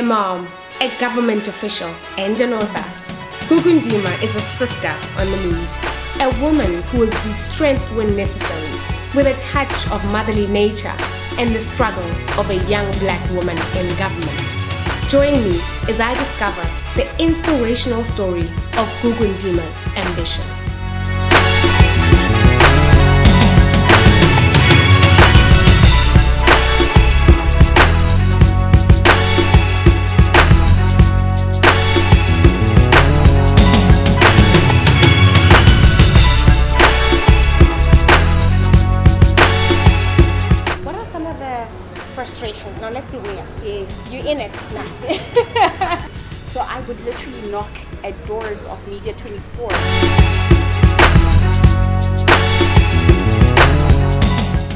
mom, a government official, and an author, Gugu Ndima is a sister on the move, a woman who exudes strength when necessary, with a touch of motherly nature and the struggle of a young black woman in government. Join me as I discover the inspirational story of Gugu Ndima's ambition. Frustrations. Now let's be real. Yes. You're in it now. So I would literally knock at doors of Media 24.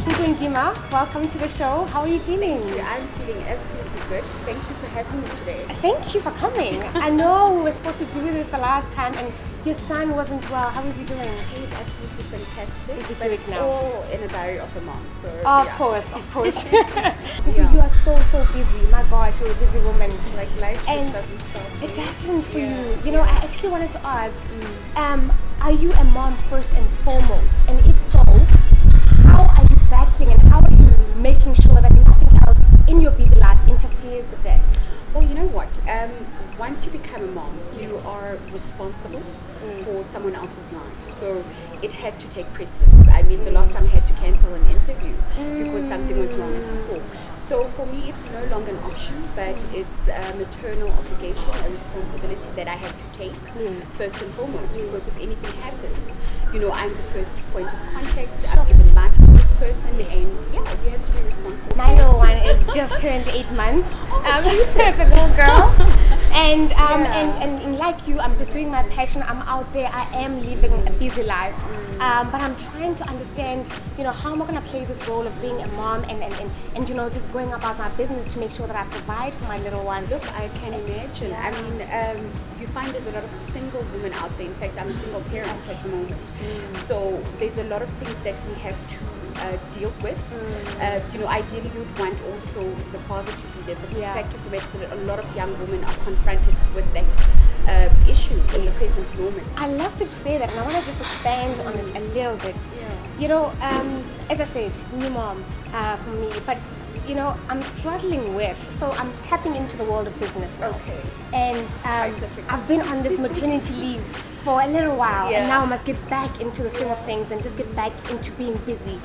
Gugu Ndima, welcome to the show. How are you feeling? I'm feeling absolutely good. Thank you for having me today. Thank you for coming. I know we were supposed to do this the last time and your son wasn't well. How is he doing? He's absolutely fantastic. Is he but good it's now? all in a diary of a mom. So Of yeah. course. Gugu, you are so busy. My gosh, you're a busy woman. Like life And just doesn't stop. It doesn't for Yeah. you. You know, I actually wanted to ask, are you a mom first and foremost? And if so, how are you battling and how are you making sure that nothing else in your busy life interferes with that? Well, you know what? Once you become a mom, you are responsible for someone else's life. So it has to take precedence. I mean, the last time I had to cancel an interview because something was wrong at school. So for me, it's no longer an option, but it's a maternal obligation, a responsibility that I have to take first and foremost. Because if anything happens, you know, I'm the first point of contact. I've given life to this person, and yeah, you have to be responsible. My little one is just turned 8 months. It's a little girl. And like you, I'm pursuing my passion. I'm out there. I am living a busy life. But I'm trying to understand, you know, how am I going to play this role of being a mom and you know, just going about my business to make sure that I provide for my little one. Look, I can imagine. Yeah. I mean, you find there's a lot of single women out there. In fact, I'm a single parent at the moment. So there's a lot of things that we have to deal with. You know, ideally you'd want also the father to be there, but the fact of the matter is that a lot of young women are confronted with that issue in the present moment. I love that you say that, and I want to just expand on it a little bit. You know, as I said, new mom for me, but you know, I'm struggling with, so I'm tapping into the world of business now. Okay. And I've been on this maternity leave for a little while, and now I must get back into the swing of things and just get back into being busy.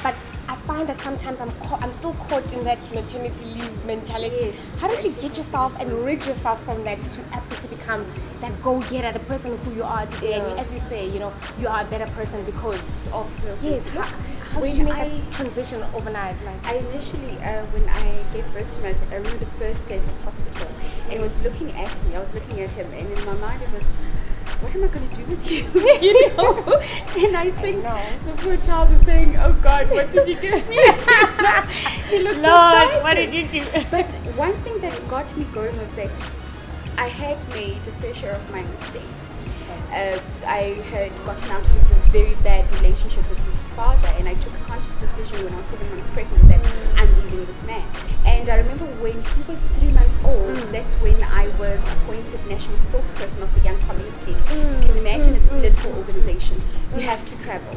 But I find that sometimes I'm still caught in that maternity leave mentality. How did you get yourself and rid yourself from that to absolutely become that go-getter, the person who you are today? And as you say, you know, you are a better person because of this. How did you make that transition overnight? Like, I initially, when I gave birth to my kid, I remember the first day in this hospital, and was looking at me. I was looking at him, and in my mind it was, what am I going to do with you? You know? And I think the poor child is saying, oh God, what did you give me? He looked so frightened. what did you do? But one thing that got me going was that I had made a fair share of my mistakes. I had gotten out of a very bad relationship with his father, and I took a conscious decision when I was 7 months pregnant that I'm leaving this man. And I remember when he was 3 months old, that's when I was appointed national spokesperson of the Young Communist League. You can imagine it's a political organization. You have to travel.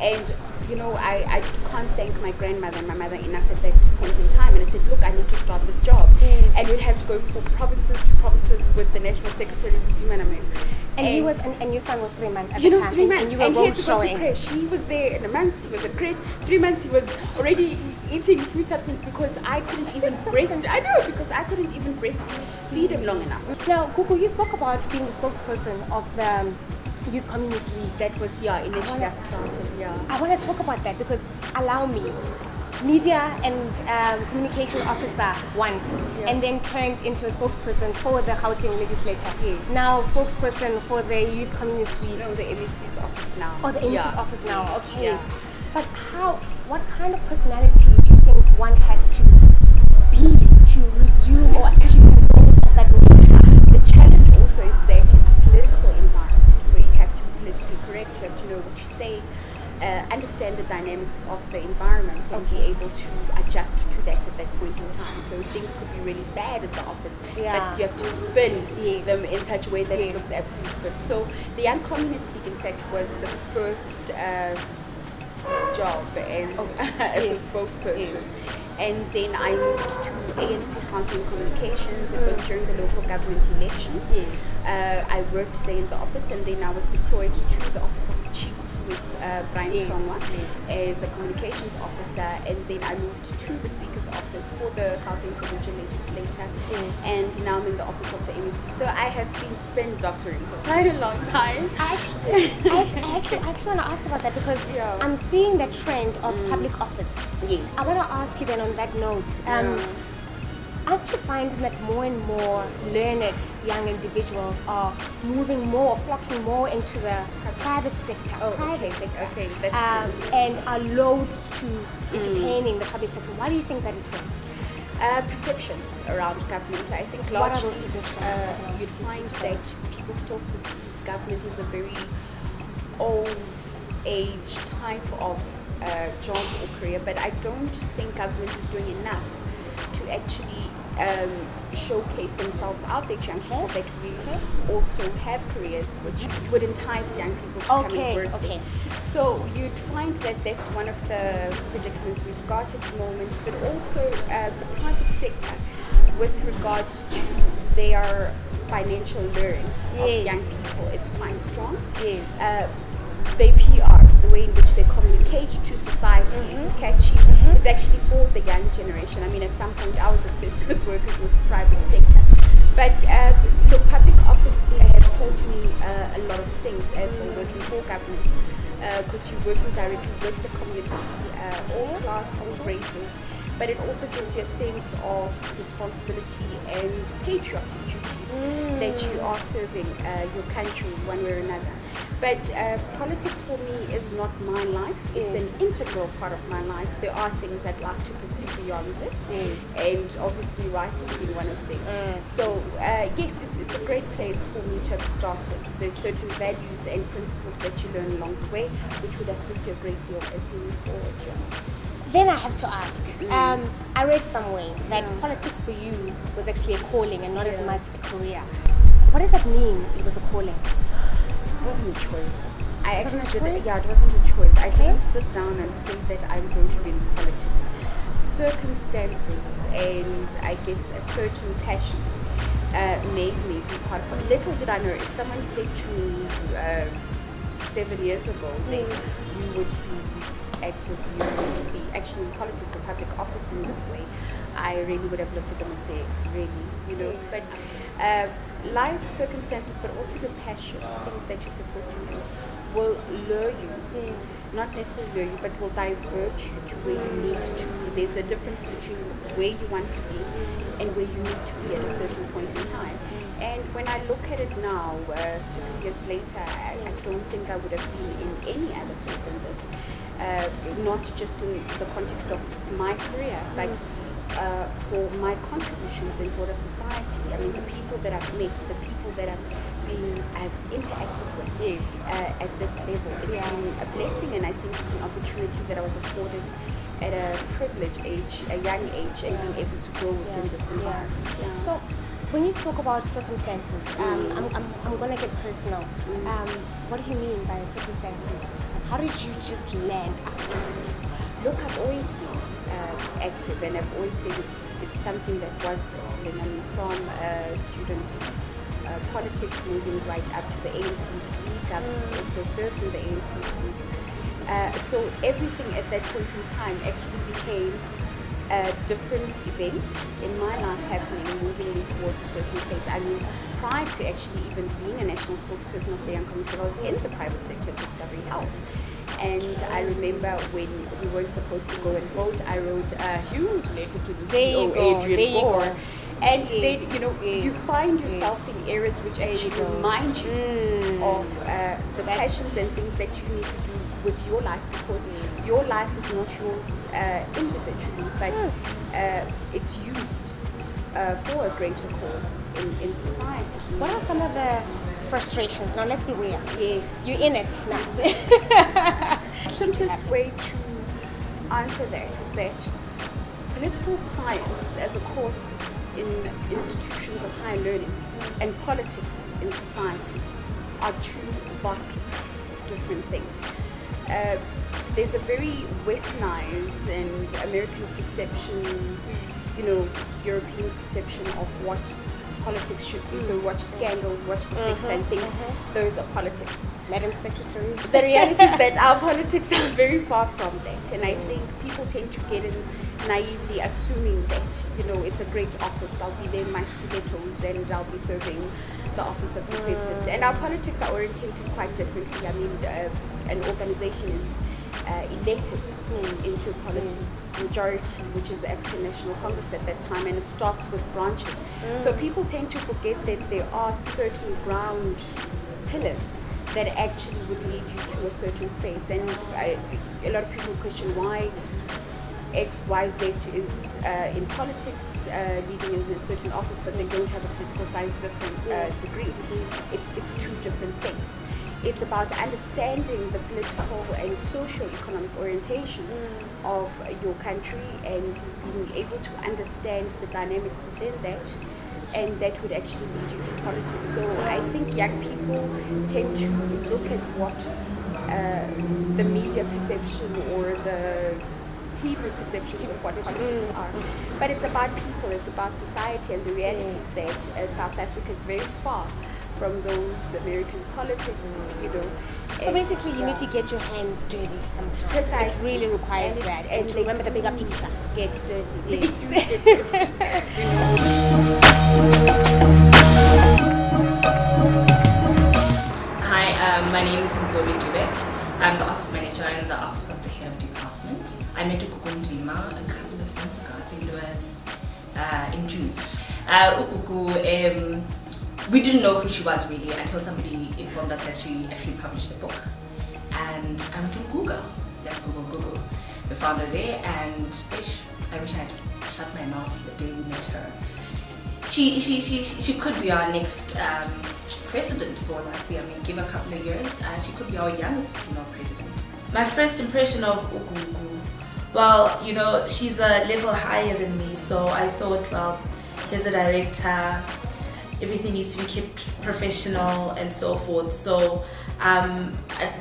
And you know, I can't thank my grandmother and my mother enough at that point in time. And I said, look, I need to start this job. And we'd have to go from provinces to provinces with the National Secretary of the Dumanamir. And he was, and your son was 3 months at you the know, time. 3 months. And you were and he had both to go to showing. creche. He was there in a month. He was at creche. 3 months he was already eating food substance because I couldn't even breast. I know, because I couldn't even breastfeed him long enough. Now, Gugu, you spoke about being the spokesperson of the Youth Communist League. That was initially I started. I want to talk about that because, allow me, media and communication officer once, and then turned into a spokesperson for the Gauteng legislature. Now spokesperson for the Youth Communist League. No, the MEC's office now. Oh, the MEC's office now. Okay. Yeah. But what kind of personality do you think one has to be to resume or assume roles of that nature? The challenge also is that it's a political environment where you have to be politically correct. You have to know what you say. understand the dynamics of the environment and be able to adjust to that at that point in time. So things could be really bad at the office, but you have to spin them in such a way that it looks absolutely good. So the Young Communist League, in fact, was the first job as a spokesperson. And then I moved to ANC Gauteng Communications. It was during the local government elections. I worked there in the office, and then I was deployed to the office of the chief with Brian Krongwa as a communications officer, and then I moved to the Speaker's office for the Gauteng Provincial Legislature, and now I'm in the office of the MEC. So I have been spin doctoring for quite a long time. I actually want to ask about that because I'm seeing the trend of public office. I want to ask you then on that note. Aren't you finding that more and more learned young individuals are moving more, or flocking more into the private sector? Okay, that's true. And are loath to entertaining the public sector. Why do you think that is so? Perceptions around government. I think What are largely those perceptions? you'd find that people still perceive government as a very old age type of job or career, but I don't think government is doing enough to actually showcase themselves out there to young people that we also have careers which would entice young people to come and work there. So you'd find that that's one of the predicaments we've got at the moment, but also the private sector with regards to their financial learning of young people, it's quite strong. Their PR, the way in which they communicate to society, it's catchy. It's actually for the young generation. I mean, at some point I was obsessed with working with the private sector. But look, public office has taught me a lot of things as well working for government, because you're working directly with the community, all class, all races. But it also gives you a sense of responsibility and patriotic duty that you are serving your country one way or another. But politics for me is not my life. It's an integral part of my life. There are things I'd like to pursue beyond this. And obviously writing being one of them. So yes, it's a great place for me to have started. There's certain values and principles that you learn along the way, which would assist you a great deal as you move forward. Then I have to ask, I read somewhere that politics for you was actually a calling and not as much a career. What does that mean, it was a calling? It wasn't a choice. It wasn't a choice. I didn't sit down and say that I'm going to be in politics. Circumstances and I guess a certain passion made me be part of it. Little did I know, if someone said to me 7 years ago that you would be active, you would be actually in politics or public office in this way, I really would have looked at them and say, really, you know. But life circumstances, but also your passion, things that you're supposed to do, will lure you. Not necessarily lure you, but will divert you to where you need to be. There's a difference between where you want to be and where you need to be at a certain point in time. And when I look at it now, 6 years later, I don't think I would have been in any other place than this. Not just in the context of my career, but for my contributions in broader society. I mean, the people that I've met, the people that I've interacted with at this level, it's been a blessing, and I think it's an opportunity that I was afforded at a privileged age, a young age, and being able to grow within this environment. So, when you spoke about circumstances, I'm going to get personal. What do you mean by circumstances? How did you just land up in it? Look, I've always been active, and I've always said it's something that was there. I mean, from student politics moving right up to the ANC League. I've also served in the ANC League. So everything at that point in time actually became different events in my life happening, moving me towards a certain place. I mean, prior to actually even being a national spokesperson of the Young Community, I was in the private sector discovering health. And I remember when we weren't supposed to go and vote, I wrote a huge letter to the CEO, Adrian Gore. And then, you find yourself in areas which actually remind you of the passions and things that you need to do with your life, because your life is not yours individually, but it's used for a greater cause in society. What are some of the frustrations? Now let's be real. Yes. You're in it now. The simplest way to answer that is that political science as a course in institutions of higher learning and politics in society are two vastly different things. There's a very westernized and American perception, European perception of what politics should be. So watch Scandals, watch the fix and think those are politics. Madam Secretary. The reality is that our politics are very far from that, and I think people tend to get in naively assuming that it's a great office. I'll be there in my stilettos and I'll be serving the office of the president. And our politics are orientated quite differently. I mean, an organization is elected into politics majority, which is the African National Congress at that time, and it starts with branches. So people tend to forget that there are certain ground pillars that actually would lead you to a certain space. And a lot of people question why X, Y, Z is in politics, leading in a certain office, but they don't have a political science degree. It's two different things. It's about understanding the political and socio-economic orientation of your country and being able to understand the dynamics within that, and that would actually lead you to politics. So I think young people tend to look at what the media perception or the TV perceptions of what politics are. But it's about people, it's about society, and the reality is that South Africa is very far from those American politics, So basically you need to get your hands dirty sometimes. Precisely. It really requires that. And to remember the bigger picture. Get dirty. Yes. Hi, my name is Author Gugu Ndima. I'm the office manager in the office of the head of department. I met Gugu Ndima a couple of months ago. I think it was in June. Gugu, we didn't know who she was really until somebody informed us that she actually published a book. And I went to Google. Let's Google Gugu. We found her there, and I wish I had shut my mouth the day we met her. She could be our next president for us. I mean, give her a couple of years, she could be our youngest female president. My first impression of Gugu, well, she's a level higher than me, so I thought, well, here's a director, everything needs to be kept professional and so forth. So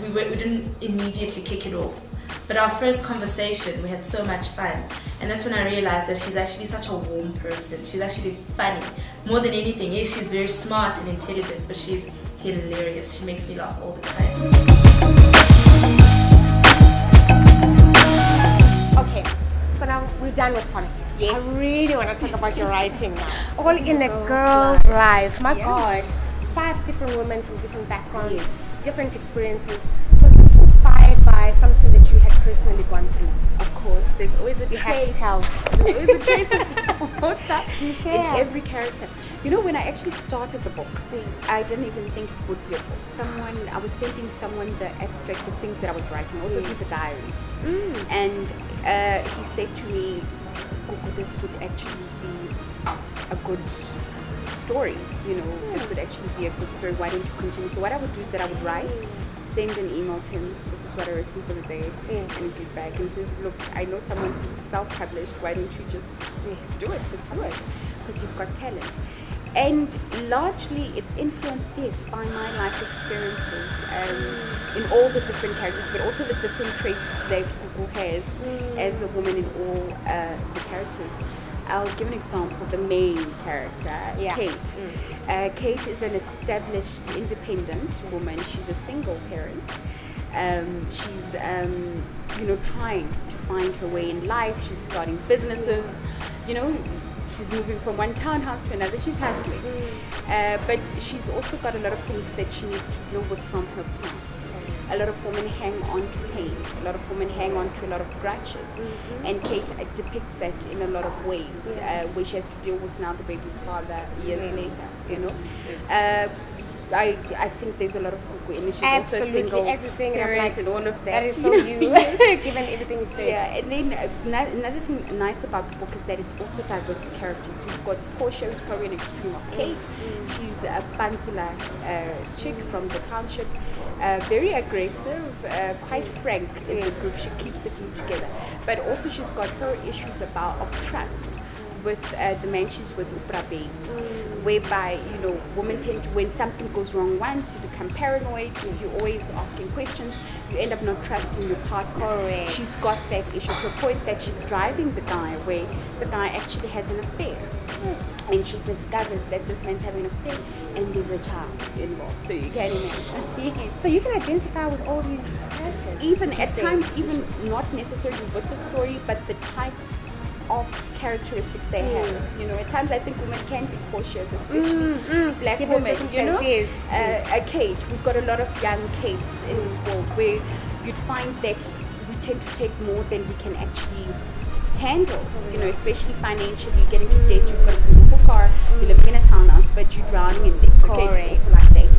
we didn't immediately kick it off. But our first conversation, we had so much fun. And that's when I realized that she's actually such a warm person. She's actually funny. More than anything, yes, she's very smart and intelligent, but she's hilarious. She makes me laugh all the time. Okay, so now we're done with politics. Yes. I really want to talk about your writing now. All in a girl's life. My gosh. 5 different women from different backgrounds, different experiences. Was this inspired by something that you had personally gone through? Of course, there's always a You have to trait. tell. There's always a trait about that Do in share. every character. When I actually started the book, I didn't even think it would be a book. I was sending someone the abstracts of things that I was writing, also through the diary. And he said to me, Gugu, this would actually be a good story. This would actually be a good story. Why don't you continue? So what I would do is that I would write, send an email to him. This is what I wrote for the day, and get back. And he says, look, I know someone who's self-published. Why don't you just do it, pursue it, because you've got talent. And largely, it's influenced, yes, by my life experiences in all the different characters, but also the different traits that Gugu has as a woman in all the characters. I'll give an example. The main character, Kate. Kate is an established, independent woman. She's a single parent. She's, trying to find her way in life. She's starting businesses. She's moving from one townhouse to another. She's hustling. But she's also got a lot of things that she needs to deal with from her past. A lot of women hang on to pain. A lot of women hang on to a lot of grudges. And Kate depicts that in a lot of ways, where she has to deal with now the baby's father years later, I think there's a lot of Gugu in it. She's also a Absolutely. single As you're saying it, I'm parent like, and all of that. that is so you, given everything you've said. Yeah, and then another thing nice about the book is that it's also diverse characters. You've got Portia, who's probably an extreme of Kate. She's a Pantula chick from the township, very aggressive, quite frank in the group. She keeps the group together. But also she's got her issues of trust with the man she's with, Uprabe, whereby, women tend to, when something goes wrong once, you become paranoid, you're always asking questions, you end up not trusting your partner. Correct. She's got that issue to a point that she's driving the guy where the guy actually has an affair. And she discovers that this man's having an affair and there's a child involved. So you can imagine. So you can identify with all these characters. Even at times, even not necessarily with the story, but the types of characteristics they have. At times I think women can be cautious, especially black Given women. circumstances, yes. A Kate, we've got a lot of young Kates in this world where you'd find that we tend to take more than we can actually handle. Especially financially, getting to debt. You've got a beautiful car, you live in a townhouse, but you're drowning in debt. So Kate is also like that.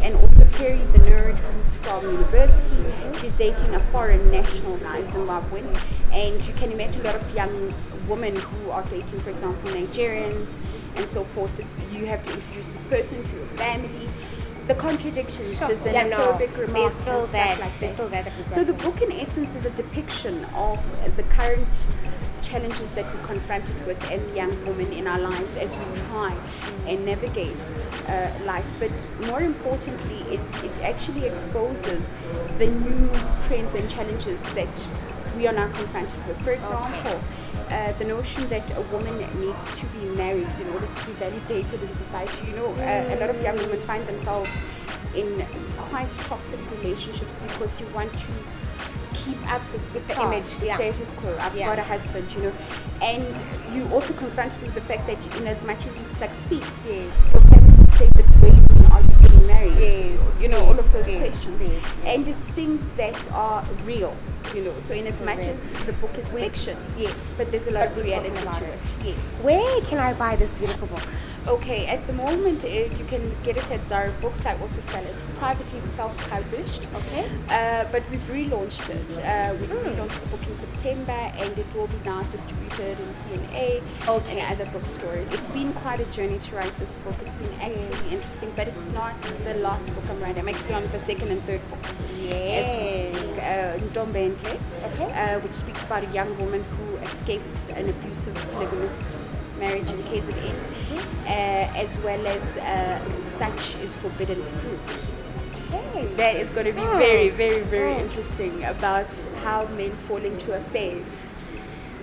And also Terry, the nerd who's from university, she's dating a foreign national guy, Zimbabwean, and you can imagine a lot of young women who are dating, for example, Nigerians and so forth. You have to introduce this person to your family. The contradictions, the xenophobic remarks, there's still and stuff like that. So the book, in essence, is a depiction of the current challenges that we're confronted with as young women in our lives as we try and navigate life. But more importantly, it actually exposes the new trends and challenges that we are now confronted with. For example, the notion that a woman needs to be married in order to be validated in society. A lot of young women find themselves in quite toxic relationships because you want to keep up this facade, image, the status quo. I've got a husband, and you also confronted with the fact that in as much as you succeed, your family will say, but when are you getting married? All of those questions. And it's things that are real, so in as much as the book is fiction, but there's a lot of reality to it. Yes. Where can I buy this beautiful book? Okay, at the moment you can get it at Zara Books. I also sell it privately, self-published. Okay. But we've relaunched it. We relaunched the book in September, and it will be now distributed in CNA and other bookstores. It's been quite a journey to write this book. It's been actually interesting, but it's not the last book I'm writing. I'm actually on the second and third book as we speak. Ntombe Ntle, which speaks about a young woman who escapes an abusive polygamist marriage in KZN, as well as Such is Forbidden Fruit. That is going to be very, very, very interesting about how men fall into affairs,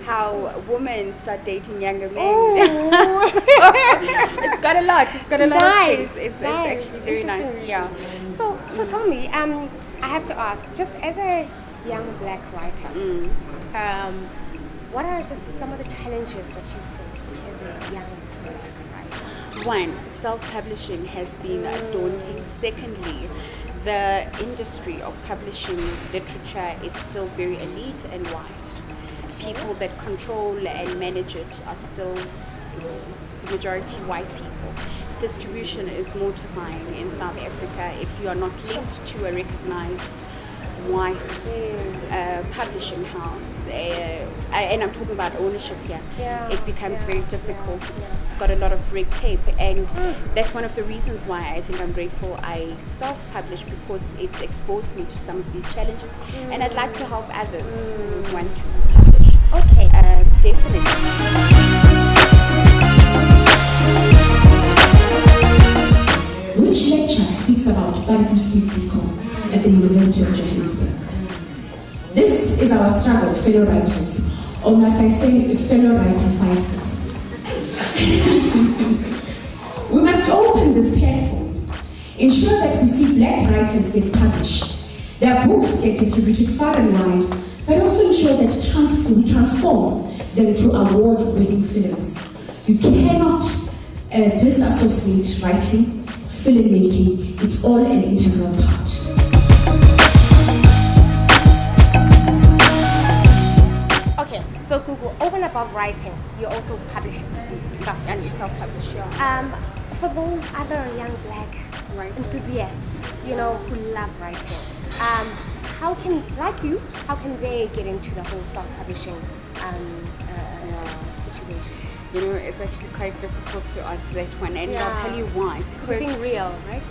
how women start dating younger men. It's got a lot. It's got a lot of things. It's actually very nice. Yeah. So tell me, I have to ask, just as a young black writer, what are just some of the challenges that you faced as a young black writer? One, self-publishing has been daunting. Secondly, the industry of publishing literature is still very elite and white. People that control and manage it are still, it's the majority white people. Distribution is mortifying in South Africa if you are not linked to a recognized white publishing house, and I'm talking about ownership here. It becomes very difficult. It's got a lot of red tape, and that's one of the reasons why I think I'm grateful I self-published, because it's exposed me to some of these challenges, and I'd like to help others who want to publish. Okay, definitely. Which lecture speaks about Bantu Steve Biko at the University of Johannesburg? This is our struggle, fellow writers, or must I say, fellow writer fighters. We must open this platform, ensure that we see black writers get published, their books get distributed far and wide, but also ensure that we transform them to award-winning films. You cannot disassociate writing, filmmaking. It's all an integral part. Okay, so Gugu, over and above writing, you're also publishing, self-publishing. Self-publish, For those other young black enthusiasts, you know, who love writing. How can they get into the whole self-publishing situation? You know, it's actually quite difficult to answer that one, and I'll tell you why. Because being real, right?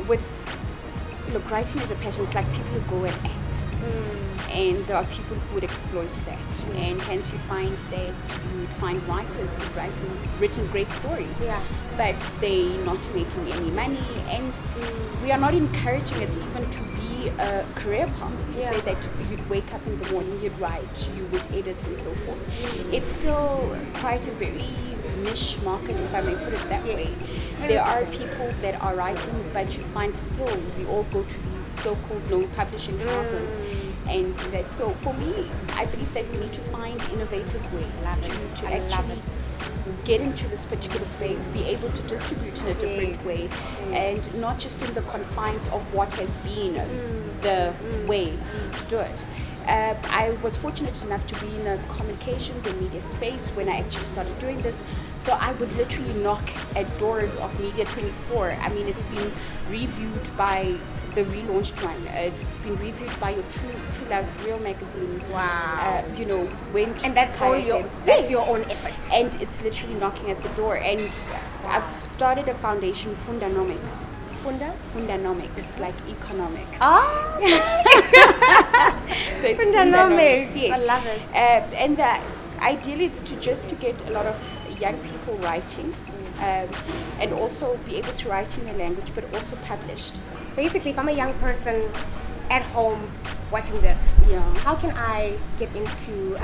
Look, writing is a passion. It's like people who go and act. And there are people who would exploit that, and hence you find that you would find writers who've written great stories, but they're not making any money, and we are not encouraging it even to be a career path, to say that you'd wake up in the morning, you'd write, you would edit and so forth. It's still quite a very niche market, if I may put it that way. There are people that are writing, but you find still we all go to these so-called known publishing houses. And that, so for me, I believe that we need to find innovative ways to actually get into this particular space, be able to distribute in a different way, and not just in the confines of what has been the way to do it. I was fortunate enough to be in a communications and media space when I actually started doing this. So I would literally knock at doors of Media 24. I mean, it's been reviewed by the relaunched one. It's been reviewed by your True Love Real magazine. Wow. You know, went and that's all that's your own effort. And it's literally knocking at the door. And I've started a foundation, Fundanomics. Fundanomics, like economics. Oh. So it's Fundanomics. Yes. I love it. And ideally, it's to get a lot of young people writing, and also be able to write in their language, but also published. Basically, if I'm a young person at home watching this, how can I get into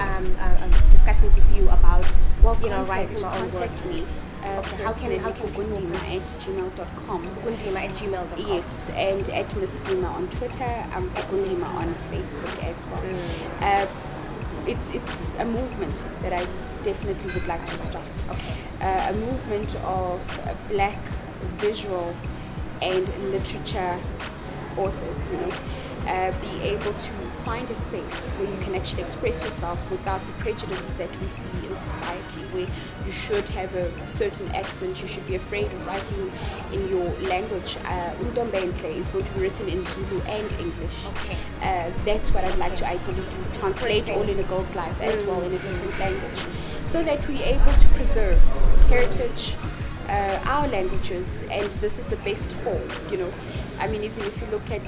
discussions with you about, writing my own work? Contact me. How can Gugu Ndima at gmail.com. Gundima@gmail.com. Yes, and at Miss Ndima on Twitter. I'm Gugu Ndima on Facebook as well. It's a movement that I definitely would like to start. A movement of black visual and literature authors, be able to find a space where you can actually express yourself without the prejudice that we see in society, where you should have a certain accent, you should be afraid of writing in your language. Undombentle is going to be written in Zulu and English. That's what I'd like to ideally do, translate All in a Girl's Life as well in a different language, so that we're able to preserve heritage, our languages, and this is the best form, I mean, even if you look at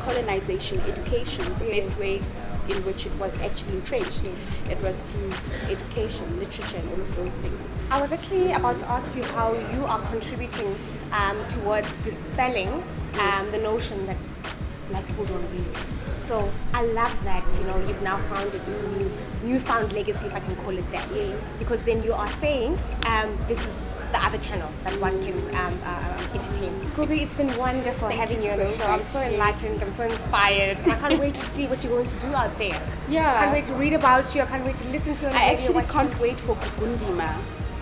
colonization, education, the best way in which it was actually entrenched, it was through education, literature, and all of those things. I was actually about to ask you how you are contributing towards dispelling the notion that black people don't read. So I love that, you've now founded this newfound legacy, if I can call it that. Because then you are saying this is the other channel that one can entertain. Gugu, it's been wonderful having you on the show. I'm so enlightened, I'm so inspired. I can't wait to see what you're going to do out there. I can't wait to read about you, I can't wait to listen to you. I actually can't wait for Gugu Ndima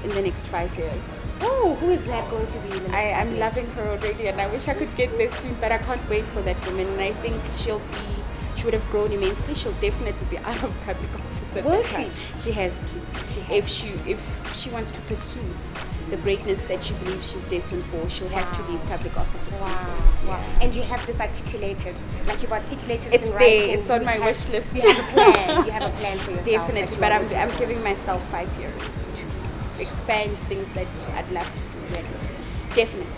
in the next 5 years. Oh, who is that going to be in the next 5 years? I'm loving her already, and I wish I could get there soon, but I can't wait for that woman, and I think she would have grown immensely. She'll definitely be out of public office at that time. She has to. If she wants to pursue the greatness that she believes she's destined for, she'll have to leave public office at some point. And you have this articulated, like you've articulated it in there, writing. it's on my wish list. You have a plan. You have a plan for yourself. Definitely, but I'm giving myself 5 years to expand things that I'd love to do. Definitely.